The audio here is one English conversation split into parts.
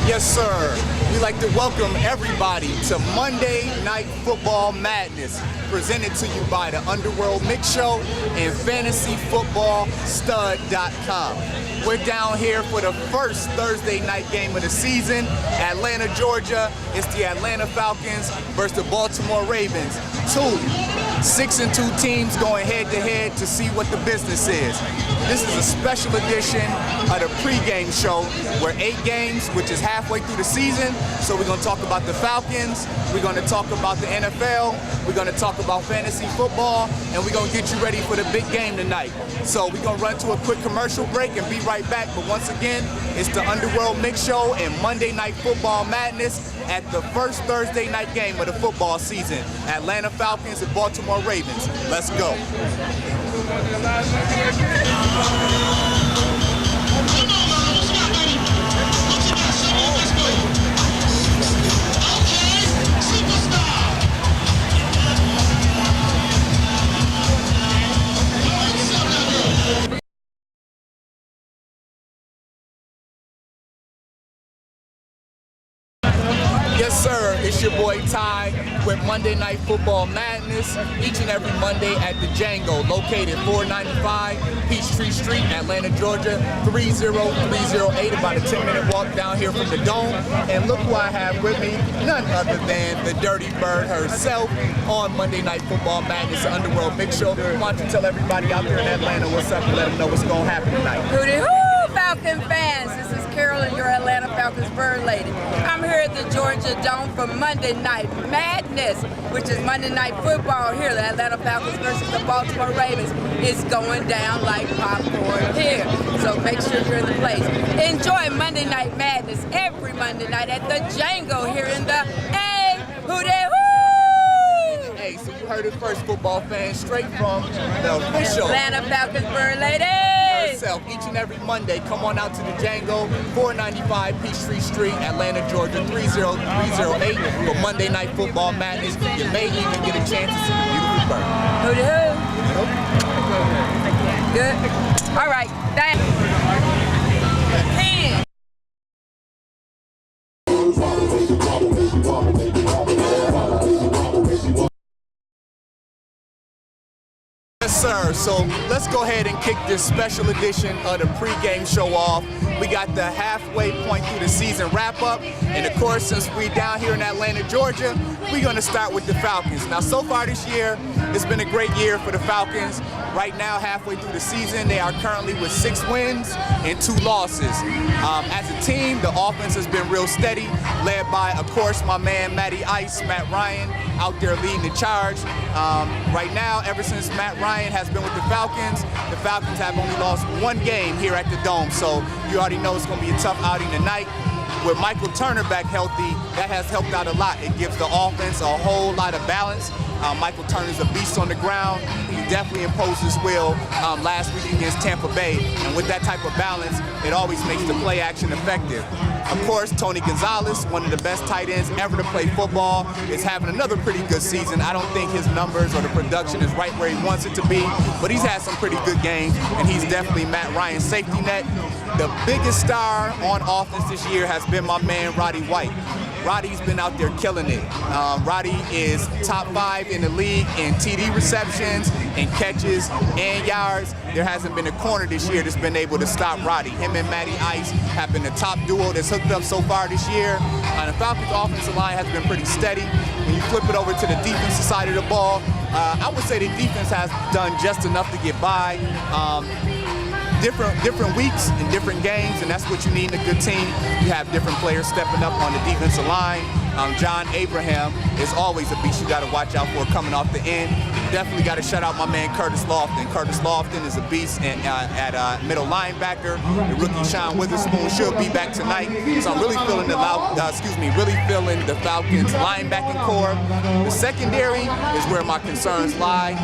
Yes, sir. We'd like to welcome everybody to Monday Night Football Madness, presented to you by the Underworld Mix Show and FantasyFootballStud.com. We're down here for the first Thursday night game of the season. Atlanta, Georgia. It's the Atlanta Falcons versus the Baltimore Ravens. 6-2 teams going head-to-head to see what the business is. This is a special edition of the pregame show. We're 8 games, which is halfway through the season. So we're going to talk about the Falcons. We're going to talk about the NFL. We're going to talk about fantasy football. And we're going to get you ready for the big game tonight. So we're going to run to a quick commercial break and be right back. But once again, it's the Underworld Mix Show and Monday Night Football Madness at the first Thursday night game of the football season. Atlanta Falcons and Baltimore Ravens. Let's go. Yes, sir. It's your boy Ty with Monday Night Football Madness each and every Monday at the DJANGOs, located 495 Peachtree Street, Atlanta, Georgia, 30308. About a 10-minute walk down here from the Dome. And look who I have with me, none other than the Dirty Bird herself on Monday Night Football Madness, the Underworld Mix Show. Why don't you tell everybody out there in Atlanta what's up and let them know what's going to happen tonight. Hootie hoo, Falcon fans. This is Carolyn, your Atlanta Falcons bird lady. I'm here at the Georgia Dome for Monday Night Madness, which is Monday Night Football here. The Atlanta Falcons versus the Baltimore Ravens is going down like popcorn here. So make sure you're in the place. Enjoy Monday Night Madness every Monday night at the DJANGOs here in the Hootie hoo! Hey, so you heard it first, football fans, straight from the official Atlanta Falcons bird lady. Herself, each and every Monday. Come on out to the DJANGOs, 495 Peachtree Street, Atlanta, Georgia, 30308 for Monday Night Football Madness. You may even get a chance to see the beautiful bird. Hootie hoo. Good. All right. Thanks. Yes, sir. So let's go ahead and kick this special edition of the pregame show off. We got the halfway point through the season wrap up. And of course, since we're down here in Atlanta, Georgia, we're going to start with the Falcons. Now, so far this year, it's been a great year for the Falcons. Right now, halfway through the season, they are currently with 6 wins and 2 losses. As a team, the offense has been real steady, led by, of course, my man Matty Ice, Matt Ryan, out there leading the charge. Right now, ever since Matt Ryan has been with the Falcons have only lost 1 game here at the Dome. So you already know it's going to be a tough outing tonight. With Michael Turner back healthy, that has helped out a lot. It gives the offense a whole lot of balance. Michael Turner's a beast on the ground. He definitely imposed his will last week against Tampa Bay. And with that type of balance, it always makes the play action effective. Of course, Tony Gonzalez, one of the best tight ends ever to play football, is having another pretty good season. I don't think his numbers or the production is right where he wants it to be, but he's had some pretty good games, and he's definitely Matt Ryan's safety net. The biggest star on offense this year has been my man, Roddy White. Roddy's been out there killing it. Roddy is top 5 in the league in TD receptions, and catches, and yards. There hasn't been a corner this year that's been able to stop Roddy. Him and Matty Ice have been the top duo that's hooked up so far this year. The Falcons' offensive line has been pretty steady. When you flip it over to the defensive side of the ball, I would say the defense has done just enough to get by. Different weeks and different games, and that's what you need in a good team. You have different players stepping up on the defensive line. John Abraham is always a beast you got to watch out for coming off the end. Definitely got to shout out my man Curtis Lofton. Curtis Lofton is a beast at middle linebacker. The rookie Sean Witherspoon should be back tonight. So I'm really feeling the Falcons linebacking core. The secondary is where my concerns lie.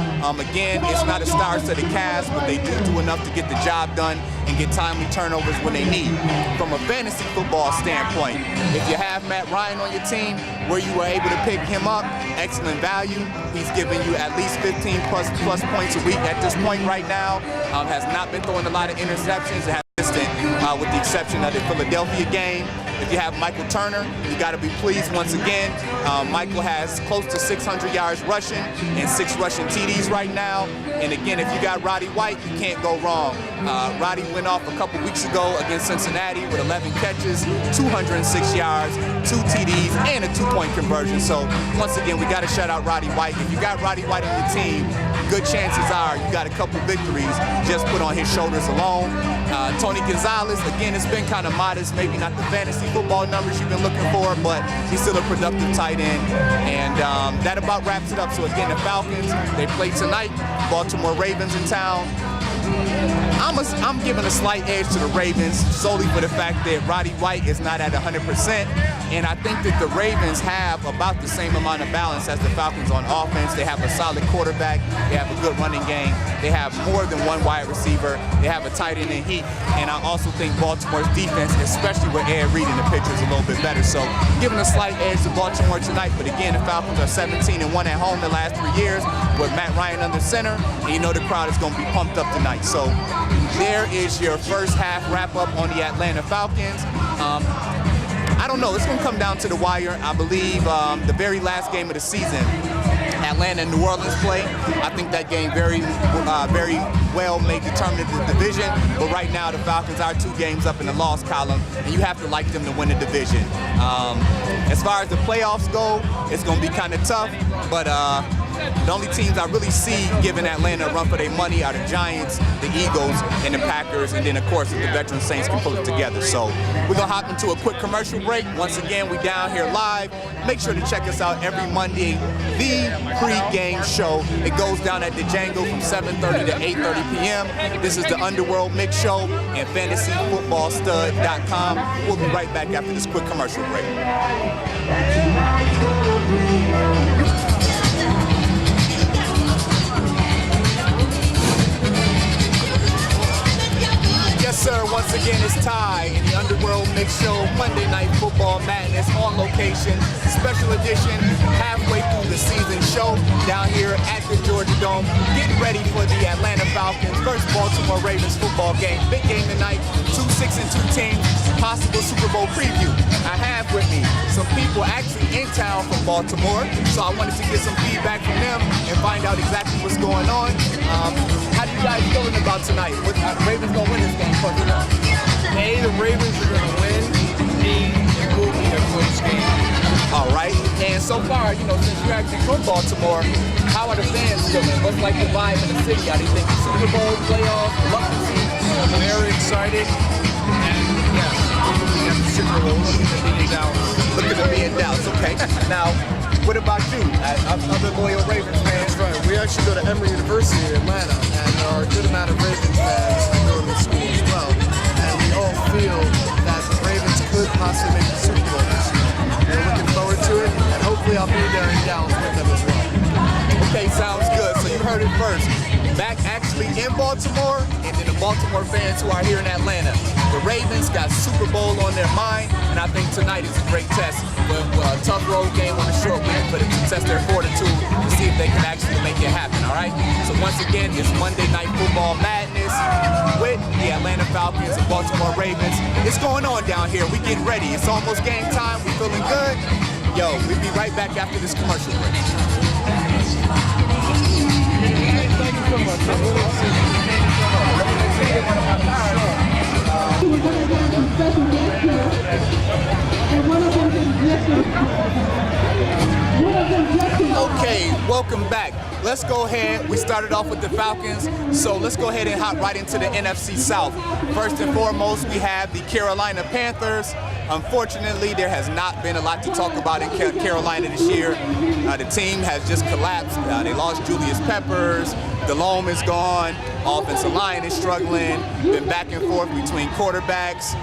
Again, it's not a star-studded cast, but they do enough to get the job done and get timely turnovers when they need. From a fantasy football standpoint, if you have Matt Ryan on your team, where you were able to pick him up, excellent value. He's giving you at least 15 plus points a week at this point right now. Has not been throwing a lot of interceptions. With the exception of the Philadelphia game. If you have Michael Turner, you got to be pleased once again. Michael has close to 600 yards rushing and 6 rushing TDs right now. And again, if you got Roddy White, you can't go wrong. Roddy went off a couple weeks ago against Cincinnati with 11 catches, 206 yards, 2 TDs, and a 2-point conversion. So once again, we got to shout out Roddy White. If you got Roddy White on your team, good chances are you got a couple victories just put on his shoulders alone. Tony Gonzalez, again, it's been kind of modest, maybe not the fantasy football numbers you've been looking for, but he's still a productive tight end. And that about wraps it up. So again, the Falcons, they play tonight. Baltimore Ravens in town. I'm giving a slight edge to the Ravens solely for the fact that Roddy White is not at 100%, and I think that the Ravens have about the same amount of balance as the Falcons on offense. They have a solid quarterback, they have a good running game, they have more than one wide receiver, they have a tight end in heat, and I also think Baltimore's defense, especially with Ed Reed in the picture, is a little bit better. So giving a slight edge to Baltimore tonight, but again, the Falcons are 17-1 at home the last 3 years with Matt Ryan under center, and you know the crowd is going to be pumped up tonight. So there is your first half wrap up on the Atlanta Falcons. I don't know, it's going to come down to the wire. I believe the very last game of the season, Atlanta and New Orleans play. I think that game very well may determine the division, but right now the Falcons are 2 games up in the loss column, and you have to like them to win the division. As far as the playoffs go, it's going to be kind of tough, but the only teams I really see giving Atlanta a run for their money are the Giants, the Eagles, and the Packers, and then of course if the veteran Saints can pull it together. So we're gonna hop into a quick commercial break. Once again, we down here live. Make sure to check us out every Monday, the pre-game show. It goes down at DJANGOs from 7:30 to 8:30 p.m. This is the Underworld Mix Show and FantasyFootballStud.com. We'll be right back after this quick commercial break. Yes, sir. Once again, it's Ty in the Underworld Mix Show, Monday Night Football Madness on location, special edition, halfway through the season show down here at the Georgia Dome. Getting ready for the Atlanta Falcons versus Baltimore Ravens football game. Big game tonight, 2 6-2 teams, possible Super Bowl preview. I have with me some people actually in town from Baltimore, so I wanted to get some feedback from them and find out exactly what's going on. How do you guys feeling about tonight? What, the Ravens gonna win this game? A, the Ravens are going to win. B, it will be a close game. All right. And so far, you know, since you're actually from Baltimore, how are the fans feeling? What's like the vibe in the city? Are they thinking Super Bowl, playoffs, lucky season? Very excited. And yes, we have the Super Bowl looking to be in Dallas. Looking to be in Dallas, okay. Now, what about you? Other loyal Ravens fans? That's right. We actually go to Emory University in Atlanta, and there are a good amount of Ravens fans that go to the school as well. And we all feel that the Ravens could possibly make the Super Bowl this year. We're looking forward to it, and hopefully I'll be there in Dallas with them as well. Okay, sounds good. So you heard it first. Back actually in Baltimore, and then the Baltimore fans who are here in Atlanta. The Ravens got Super Bowl on their mind, and I think tonight is a great test. But a tough road game on a short week for them to test their fortitude to see if they can actually make it happen, all right? So once again, it's Monday Night Football Madness with the Atlanta Falcons and Baltimore Ravens. It's going on down here. We getting ready. It's almost game time. We feeling good. Yo, we'll be right back after this commercial break. Thank you so much. I really appreciate it. We're going to have some special guests here, and one of them is Okay, welcome back. Let's go ahead. We started off with the Falcons, so let's go ahead and hop right into the NFC South. First and foremost, we have the Carolina Panthers. Unfortunately, there has not been a lot to talk about in Carolina this year. The team has just collapsed. They lost Julius Peppers. Delhomme is gone. Offensive line is struggling. Been back and forth between quarterbacks.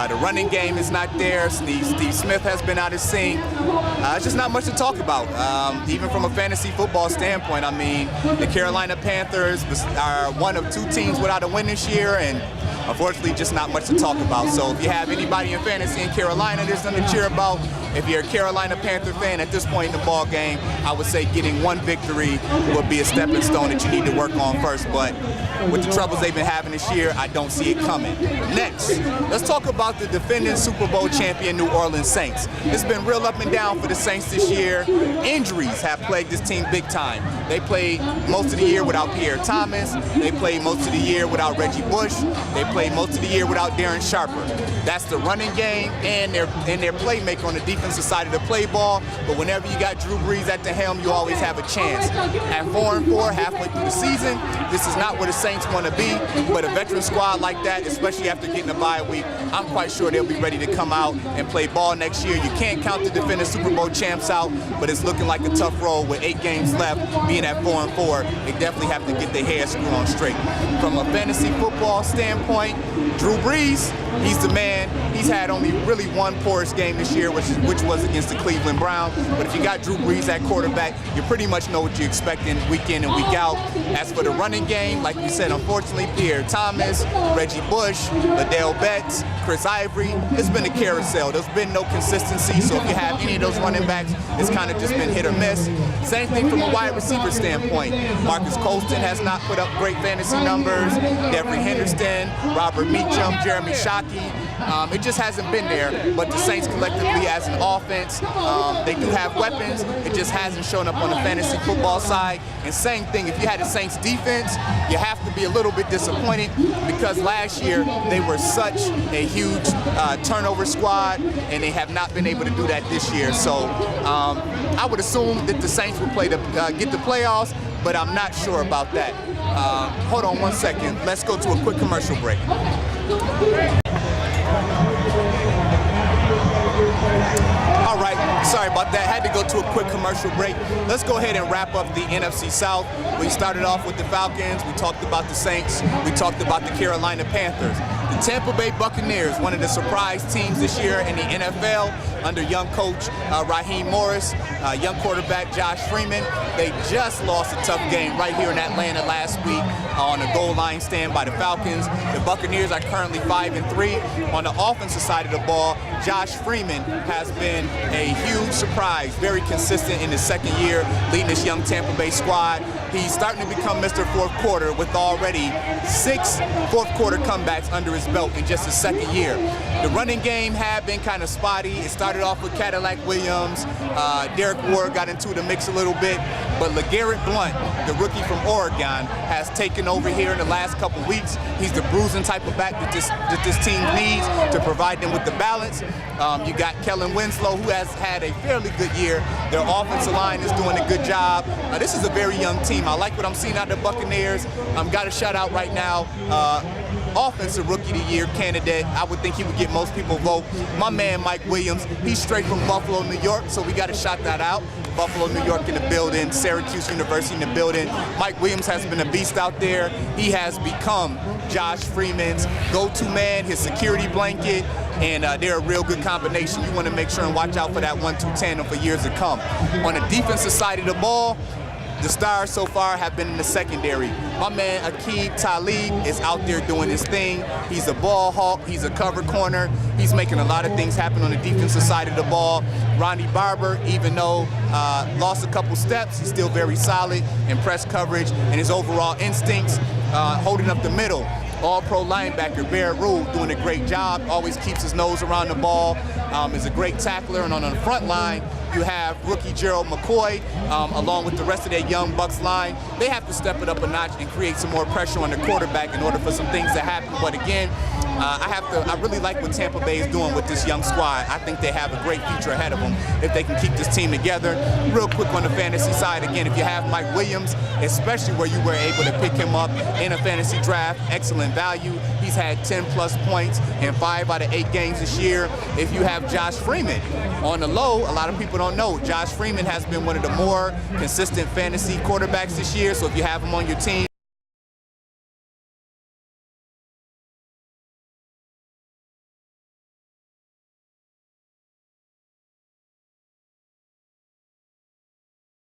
The running game is not there. Steve Smith has been out of sync. It's just not much to talk about. Even from a fantasy football standpoint, I mean, the Carolina Panthers are one of 2 teams without a win this year, and unfortunately, just not much to talk about. So if you have anybody in fantasy in Carolina, there's something to cheer about. If you're a Carolina Panther fan at this point in the ball game, I would say getting 1 victory would be a stepping stone that you need to work on first. But with the troubles they've been having this year, I don't see it coming. Next, let's talk about the defending Super Bowl champion New Orleans Saints. It's been real up and down for the Saints this year. Injuries have plagued this team big time. They played most of the year without Pierre Thomas. They played most of the year without Reggie Bush. They played most of the year without Darren Sharper. That's the running game and their playmaker on the defensive side of the play ball. But whenever you got Drew Brees at the helm, you always have a chance. At 4-4, halfway through the season, this is not where the Saints want to be. But a veteran squad like that, especially after getting a bye week, I'm quite sure they'll be ready to come out and play ball next year. You can't count the defending Super Bowl champs out, but it's looking like a tough road with 8 games left. Being at 4-4, they definitely have to get their hair screwed on straight. From a fantasy football standpoint, Drew Brees, he's the man. He's had only really one poorest game this year, which was against the Cleveland Browns. But if you got Drew Brees at quarterback, you pretty much know what you're expecting week in and week out. As for the running game, like we said, unfortunately, Pierre Thomas, Reggie Bush, Liddell Betts, Chris Ivory, it's been a carousel. There's been no consistency, so if you have any of those running backs, it's kind of just been hit or miss. Same thing from a wide receiver standpoint. Marcus Colston has not put up great fantasy numbers. Devery Henderson, Robert Meacham, Jeremy Shockey. It just hasn't been there, but the Saints collectively as an offense, they do have weapons. It just hasn't shown up on the fantasy football side. And same thing, if you had the Saints defense, you have to be a little bit disappointed because last year they were such a huge turnover squad, and they have not been able to do that this year. So I would assume that the Saints will play get the playoffs, but I'm not sure about that. Hold on one second. Let's go to a quick commercial break. All right, sorry about that. Had to go to a quick commercial break. Let's go ahead and wrap up the NFC South. We started off with the Falcons. We talked about the Saints. We talked about the Carolina Panthers. The Tampa Bay Buccaneers, one of the surprise teams this year in the NFL under young coach Raheem Morris, young quarterback Josh Freeman. They just lost a tough game right here in Atlanta last week on a goal line stand by the Falcons. The Buccaneers are currently 5-3. On the offensive side of the ball, Josh Freeman has been a huge surprise, very consistent in his second year leading this young Tampa Bay squad. He's starting to become Mr. Fourth Quarter with already 6 fourth-quarter comebacks under his belt in just his second year. The running game had been kind of spotty. It started off with Cadillac Williams. Derek Ward got into the mix a little bit, but LeGarrette Blount, the rookie from Oregon, has taken over here in the last couple weeks. He's the bruising type of back that this team needs to provide them with the balance. You got Kellen Winslow, who has had a fairly good year. Their offensive line is doing a good job. This is a very young team. I like what I'm seeing out of the Buccaneers. Got a shout out right now. Offensive Rookie of the Year candidate. I would think he would get most people vote. My man Mike Williams, he's straight from Buffalo, New York, so we got to shout that out. Buffalo, New York in the building, Syracuse University in the building. Mike Williams has been a beast out there. He has become Josh Freeman's go-to man, his security blanket, and they're a real good combination. You want to make sure and watch out for that 1-2 tandem for years to come. On the defensive side of the ball, the stars so far have been in the secondary. My man Aqib Talib is out there doing his thing. He's a ball hawk. He's a cover corner. He's making a lot of things happen on the defensive side of the ball. Ronnie Barber, even though lost a couple steps, he's still very solid in press coverage and his overall instincts, holding up the middle. All-pro linebacker Barrett Rule doing a great job, always keeps his nose around the ball, is a great tackler. And on the front line, you have rookie Gerald McCoy, along with the rest of that young Bucs line. They have to step it up a notch and create some more pressure on the quarterback in order for some things to happen. But again, I really like what Tampa Bay is doing with this young squad. I think they have a great future ahead of them if they can keep this team together. Real quick on the fantasy side, again, if you have Mike Williams, especially where you were able to pick him up in a fantasy draft, excellent value. He's had 10+ points in 5 out of 8 games this year. If you have Josh Freeman on the low, a lot of people don't know, Josh Freeman has been one of the more consistent fantasy quarterbacks this year. So if you have him on your team,